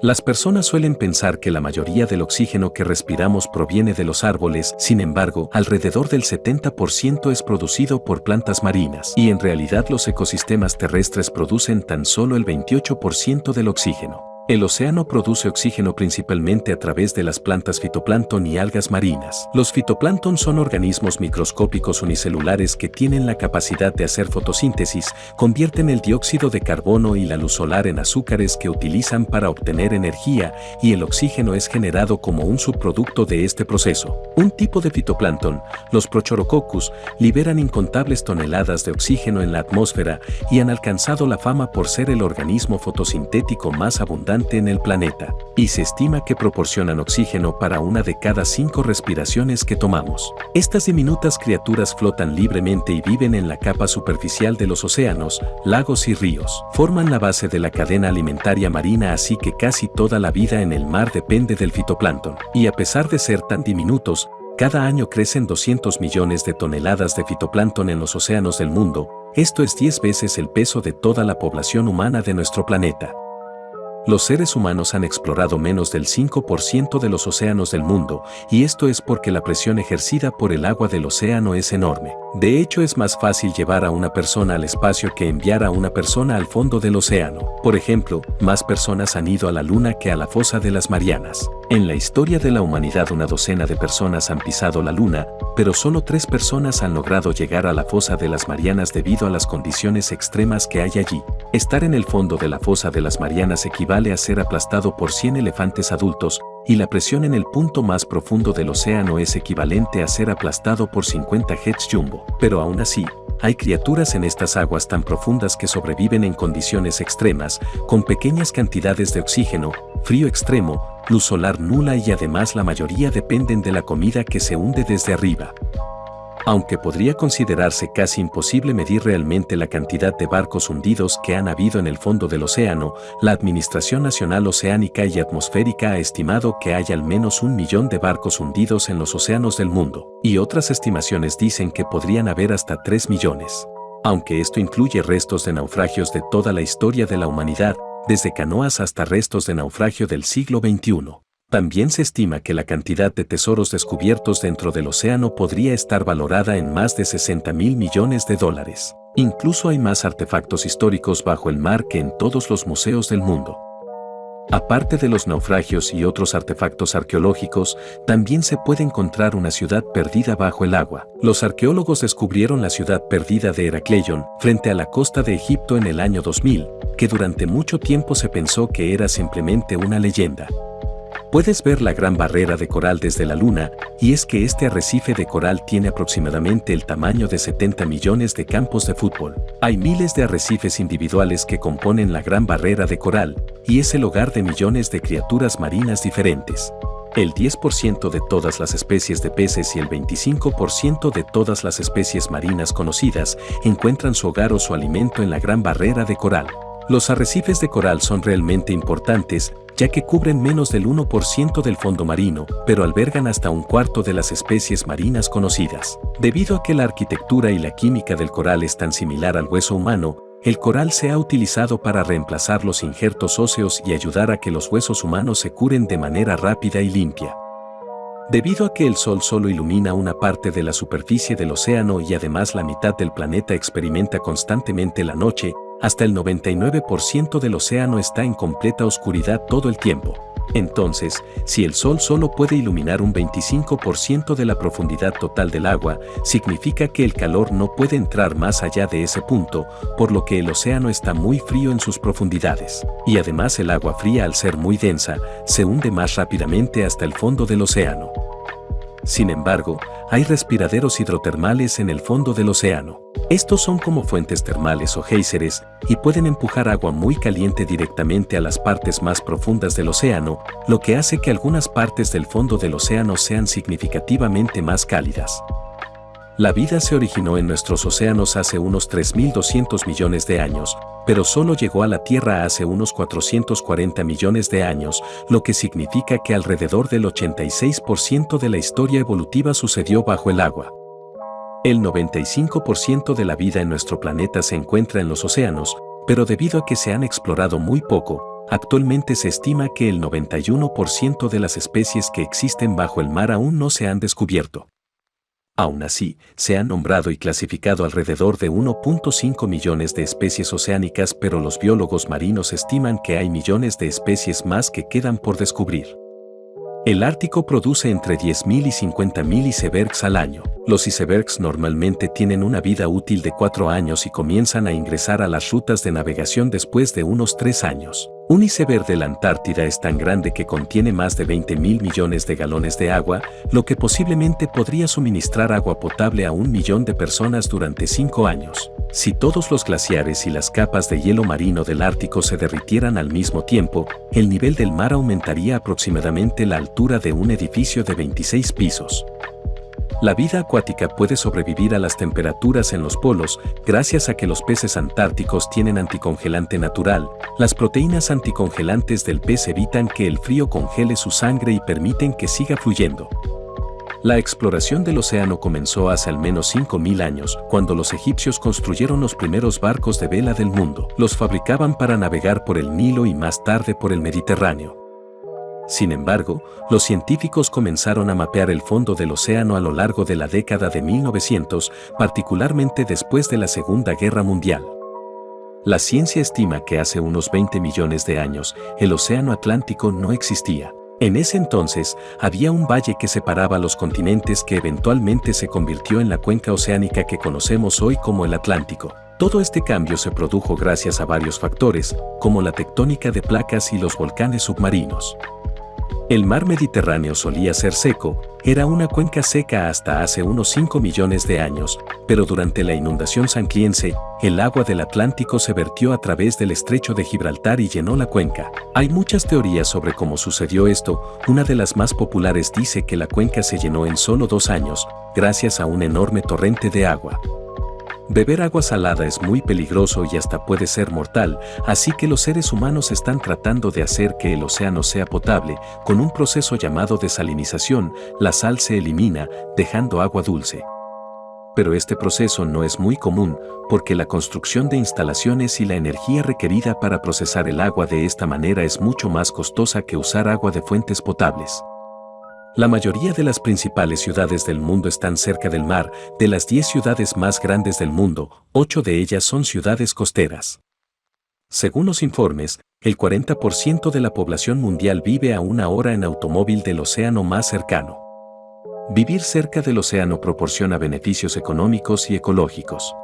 Las personas suelen pensar que la mayoría del oxígeno que respiramos proviene de los árboles, sin embargo, alrededor del 70% es producido por plantas marinas, y en realidad los ecosistemas terrestres producen tan solo el 28% del oxígeno. El océano produce oxígeno principalmente a través de las plantas fitoplancton y algas marinas. Los fitoplancton son organismos microscópicos unicelulares que tienen la capacidad de hacer fotosíntesis, convierten el dióxido de carbono y la luz solar en azúcares que utilizan para obtener energía, y el oxígeno es generado como un subproducto de este proceso. Un tipo de fitoplancton, los Prochorococcus, liberan incontables toneladas de oxígeno en la atmósfera y han alcanzado la fama por ser el organismo fotosintético más abundante en el planeta, y se estima que proporcionan oxígeno para una de cada 5 respiraciones que tomamos. Estas diminutas criaturas flotan libremente y viven en la capa superficial de los océanos, lagos y ríos. Forman la base de la cadena alimentaria marina, así que casi toda la vida en el mar depende del fitoplancton. Y a pesar de ser tan diminutos, cada año crecen 200 millones de toneladas de fitoplancton en los océanos del mundo. Esto es 10 veces el peso de toda la población humana de nuestro planeta. Los seres humanos han explorado menos del 5% de los océanos del mundo, y esto es porque la presión ejercida por el agua del océano es enorme. De hecho, es más fácil llevar a una persona al espacio que enviar a una persona al fondo del océano. Por ejemplo, más personas han ido a la Luna que a la fosa de las Marianas. En la historia de la humanidad, una docena de personas han pisado la Luna, pero solo 3 personas han logrado llegar a la fosa de las Marianas debido a las condiciones extremas que hay allí. Estar en el fondo de la fosa de las Marianas equivale a ser aplastado por 100 elefantes adultos, y la presión en el punto más profundo del océano es equivalente a ser aplastado por 50 jets jumbo. Pero aún así, hay criaturas en estas aguas tan profundas que sobreviven en condiciones extremas, con pequeñas cantidades de oxígeno, frío extremo, luz solar nula, y además la mayoría dependen de la comida que se hunde desde arriba. Aunque podría considerarse casi imposible medir realmente la cantidad de barcos hundidos que han habido en el fondo del océano, la Administración Nacional Oceánica y Atmosférica ha estimado que hay al menos 1 millón de barcos hundidos en los océanos del mundo, y otras estimaciones dicen que podrían haber hasta 3 millones. Aunque esto incluye restos de naufragios de toda la historia de la humanidad, desde canoas hasta restos de naufragio del siglo XXI. También se estima que la cantidad de tesoros descubiertos dentro del océano podría estar valorada en más de 60.000 millones de dólares. Incluso hay más artefactos históricos bajo el mar que en todos los museos del mundo. Aparte de los naufragios y otros artefactos arqueológicos, también se puede encontrar una ciudad perdida bajo el agua. Los arqueólogos descubrieron la ciudad perdida de Heracleion, frente a la costa de Egipto en el año 2000, que durante mucho tiempo se pensó que era simplemente una leyenda. Puedes ver la Gran Barrera de Coral desde la Luna, y es que este arrecife de coral tiene aproximadamente el tamaño de 70 millones de campos de fútbol. Hay miles de arrecifes individuales que componen la Gran Barrera de Coral, y es el hogar de millones de criaturas marinas diferentes. El 10% de todas las especies de peces y el 25% de todas las especies marinas conocidas encuentran su hogar o su alimento en la Gran Barrera de Coral. Los arrecifes de coral son realmente importantes, ya que cubren menos del 1% del fondo marino, pero albergan hasta 1/4 de las especies marinas conocidas. Debido a que la arquitectura y la química del coral es tan similar al hueso humano, el coral se ha utilizado para reemplazar los injertos óseos y ayudar a que los huesos humanos se curen de manera rápida y limpia. Debido a que el sol solo ilumina una parte de la superficie del océano y además la mitad del planeta experimenta constantemente la noche, hasta el 99% del océano está en completa oscuridad todo el tiempo. Entonces, si el sol solo puede iluminar un 25% de la profundidad total del agua, significa que el calor no puede entrar más allá de ese punto, por lo que el océano está muy frío en sus profundidades. Y además el agua fría, al ser muy densa, se hunde más rápidamente hasta el fondo del océano. Sin embargo, hay respiraderos hidrotermales en el fondo del océano. Estos son como fuentes termales o géiseres y pueden empujar agua muy caliente directamente a las partes más profundas del océano, lo que hace que algunas partes del fondo del océano sean significativamente más cálidas. La vida se originó en nuestros océanos hace unos 3.200 millones de años, pero solo llegó a la Tierra hace unos 440 millones de años, lo que significa que alrededor del 86% de la historia evolutiva sucedió bajo el agua. El 95% de la vida en nuestro planeta se encuentra en los océanos, pero debido a que se han explorado muy poco, Actualmente se estima que el 91% de las especies que existen bajo el mar aún no se han descubierto. Aún así, se han nombrado y clasificado alrededor de 1.5 millones de especies oceánicas, pero los biólogos marinos estiman que hay millones de especies más que quedan por descubrir. El Ártico produce entre 10.000 y 50.000 icebergs al año. Los icebergs normalmente tienen una vida útil de 4 años y comienzan a ingresar a las rutas de navegación después de unos 3 años. Un iceberg de la Antártida es tan grande que contiene más de 20.000 millones de galones de agua, lo que posiblemente podría suministrar agua potable a 1 millón de personas durante 5 años. Si todos los glaciares y las capas de hielo marino del Ártico se derritieran al mismo tiempo, el nivel del mar aumentaría aproximadamente la altura de un edificio de 26 pisos. La vida acuática puede sobrevivir a las temperaturas en los polos gracias a que los peces antárticos tienen anticongelante natural. Las proteínas anticongelantes del pez evitan que el frío congele su sangre y permiten que siga fluyendo. La exploración del océano comenzó hace al menos 5.000 años, cuando los egipcios construyeron los primeros barcos de vela del mundo. Los fabricaban para navegar por el Nilo y más tarde por el Mediterráneo. Sin embargo, los científicos comenzaron a mapear el fondo del océano a lo largo de la década de 1900, particularmente después de la Segunda Guerra Mundial. La ciencia estima que hace unos 20 millones de años, el océano Atlántico no existía. En ese entonces, había un valle que separaba los continentes que eventualmente se convirtió en la cuenca oceánica que conocemos hoy como el Atlántico. Todo este cambio se produjo gracias a varios factores, como la tectónica de placas y los volcanes submarinos. El mar Mediterráneo solía ser seco, era una cuenca seca hasta hace unos 5 millones de años, pero durante la inundación santiense, el agua del Atlántico se vertió a través del estrecho de Gibraltar y llenó la cuenca. Hay muchas teorías sobre cómo sucedió esto. Una de las más populares dice que la cuenca se llenó en solo 2 años, gracias a un enorme torrente de agua. Beber agua salada es muy peligroso y hasta puede ser mortal, así que los seres humanos están tratando de hacer que el océano sea potable. Con un proceso llamado desalinización, la sal se elimina, dejando agua dulce. Pero este proceso no es muy común, porque la construcción de instalaciones y la energía requerida para procesar el agua de esta manera es mucho más costosa que usar agua de fuentes potables. La mayoría de las principales ciudades del mundo están cerca del mar. De las 10 ciudades más grandes del mundo, 8 de ellas son ciudades costeras. Según los informes, el 40% de la población mundial vive a 1 hora en automóvil del océano más cercano. Vivir cerca del océano proporciona beneficios económicos y ecológicos.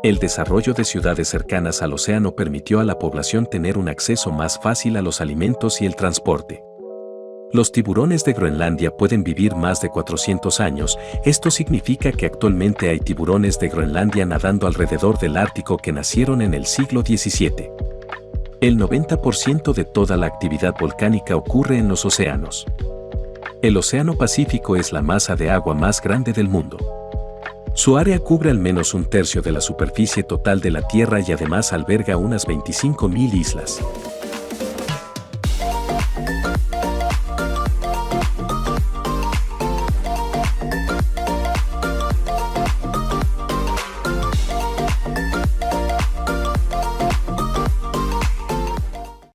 El desarrollo de ciudades cercanas al océano permitió a la población tener un acceso más fácil a los alimentos y el transporte. Los tiburones de Groenlandia pueden vivir más de 400 años. Esto significa que actualmente hay tiburones de Groenlandia nadando alrededor del Ártico que nacieron en el siglo XVII. El 90% de toda la actividad volcánica ocurre en los océanos. El Océano Pacífico es la masa de agua más grande del mundo. Su área cubre al menos 1/3 de la superficie total de la Tierra y además alberga unas 25.000 islas.